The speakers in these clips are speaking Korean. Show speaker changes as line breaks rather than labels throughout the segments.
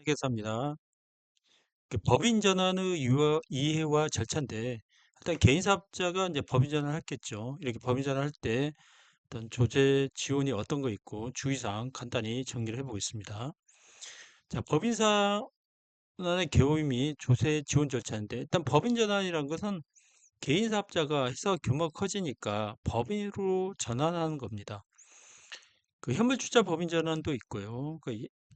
회계사입니다. 법인 전환의 이해와 절차인데, 일단 개인 사업자가 이제 법인 전환을 했겠죠. 이렇게 법인 전환할 때 어떤 조제 지원이 어떤 거 있고 주의사항 간단히 정리를 해보겠습니다. 자, 법인 전환의 경우 및 조세 지원 절차인데, 일단 법인 전환이라는 것은 개인 사업자가 회사 규모가 커지니까 법인으로 전환하는 겁니다. 현물 출자 법인 전환도 있고요.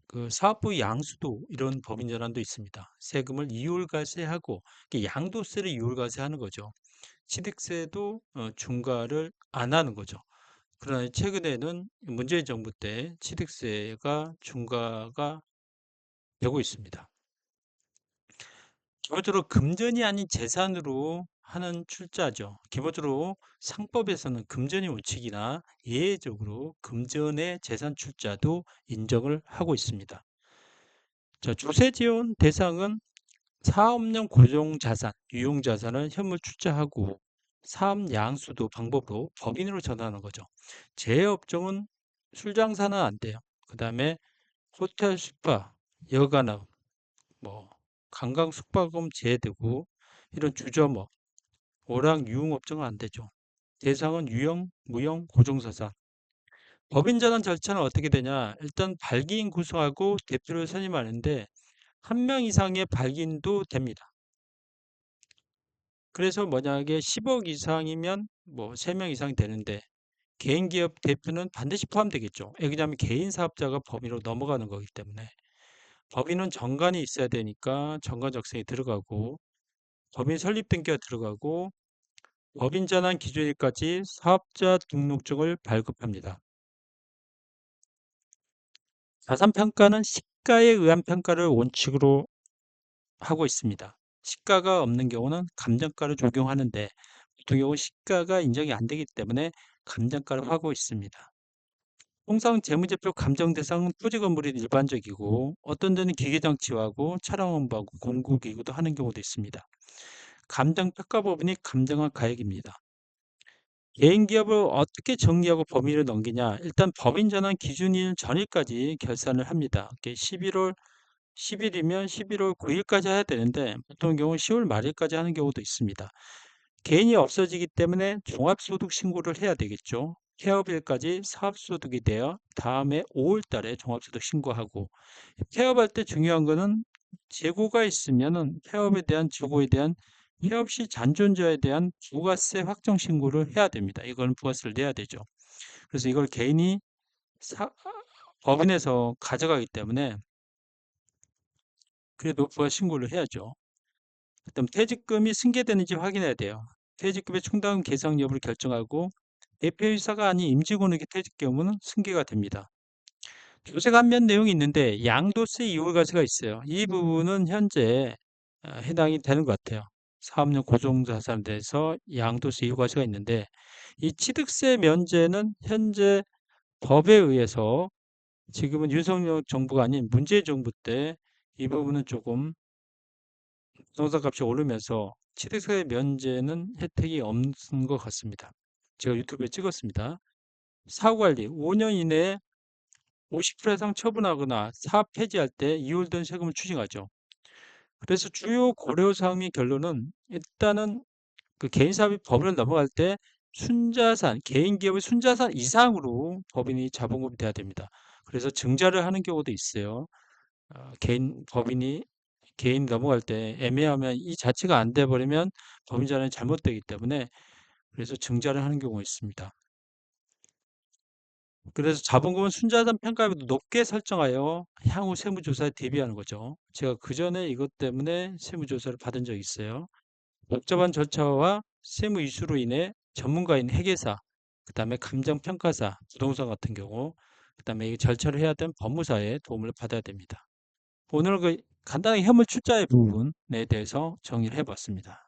그 사업부 양수도 이런 법인 전환도 있습니다. 세금을 이율과세하고 양도세를 이율과세하는 거죠. 취득세도 중과를 안 하는 거죠. 그러나 최근에는 문재인 정부 때 취득세가 중과가 되고 있습니다. 기본적으로 금전이 아닌 재산으로 하는 출자죠. 기본적으로 상법에서는 금전의 원칙이나 예외적으로 금전의 재산 출자도 인정을 하고 있습니다. 자, 조세 지원 대상은 사업용 고정자산, 유용자산을 현물 출자하고 사업 양수도 방법으로 법인으로 전환하는 거죠. 제업종은 술 장사는 안 돼요. 그 다음에 호텔, 숙박, 여관업, 뭐 관광 숙박업 제외되고 이런 주점업, 오락 유흥업종은 안 되죠. 대상은 유형, 무형, 고정자산. 법인 전환 절차는 어떻게 되냐? 일단 발기인 구성하고 대표를 선임하는데 한 명 이상의 발기인도 됩니다. 그래서 만약에 10억 이상이면 뭐 3명 이상이 되는데 개인 기업 대표는 반드시 포함되겠죠. 왜냐하면 개인 사업자가 법인으로 넘어가는 거기 때문에 법인은 정관이 있어야 되니까 정관 작성이 들어가고 법인 설립 등기가 들어가고 법인 전환 기준일까지 사업자 등록증을 발급합니다. 자산 평가는 시가에 의한 평가를 원칙으로 하고 있습니다. 시가가 없는 경우는 감정가를 적용하는데 보통 경우 시가가 인정이 안 되기 때문에 감정가를 하고 있습니다. 통상 재무제표 감정 대상은 토지 건물이 일반적이고 어떤 데는 기계장치하고 차량원부하고 공구기구도 하는 경우도 있습니다. 감정평가법인이 감정한 가액입니다. 개인 기업을 어떻게 정리하고 범위를 넘기냐? 일단 법인 전환 기준일 전일까지 결산을 합니다. 11월 10일이면 11월 9일까지 해야 되는데 보통 경우 10월 말일까지 하는 경우도 있습니다. 개인이 없어지기 때문에 종합소득 신고를 해야 되겠죠. 폐업일까지 사업소득이 되어 다음에 5월 달에 종합소득 신고하고 폐업할 때 중요한 거는 재고가 있으면은 폐업에 대한 재고에 대한 폐업 시 잔존자에 대한 부가세 확정 신고를 해야 됩니다. 이건 부가세를 내야 되죠. 그래서 이걸 개인이 법인에서 가져가기 때문에 그래도 부가 신고를 해야죠. 그다음 퇴직금이 승계되는지 확인해야 돼요. 퇴직금의 충당금 계상 여부를 결정하고 대표이사가 아닌 임직원에게 퇴직 경우는 승계가 됩니다. 조세 감면 내용이 있는데 양도세 이월과세가 있어요. 이 부분은 현재 해당이 되는 것 같아요. 사업용 고정자산에 대해서 양도세 이월과세가 있는데 이 취득세 면제는 현재 법에 의해서 지금은 윤석열 정부가 아닌 문재인 정부 때 이 부분은 조금 부동산 값이 오르면서 취득세 면제는 혜택이 없는 것 같습니다. 제가 유튜브에 찍었습니다. 사후관리 5년 이내에 50% 이상 처분하거나 사업 폐지할 때 이율된 세금을 추징하죠. 그래서 주요 고려사항 및 결론은 일단은 그 개인 사업이 법인을 넘어갈 때 순자산, 개인 기업의 순자산 이상으로 법인이 자본금이 돼야 됩니다. 그래서 증자를 하는 경우도 있어요. 개인 넘어갈 때 애매하면 이 자체가 안 돼 버리면 법인 전환이 잘못되기 때문에 그래서 증자를 하는 경우가 있습니다. 그래서 자본금은 순자산 평가비도 높게 설정하여 향후 세무조사에 대비하는 거죠. 제가 그전에 이것 때문에 세무조사를 받은 적이 있어요. 복잡한 절차와 세무 이수로 인해 전문가인 회계사, 그 다음에 감정평가사, 부동산 같은 경우, 그 다음에 이 절차를 해야 되는 법무사의 도움을 받아야 됩니다. 오늘 간단하게 현물 출자의 부분에 대해서 정리를 해봤습니다.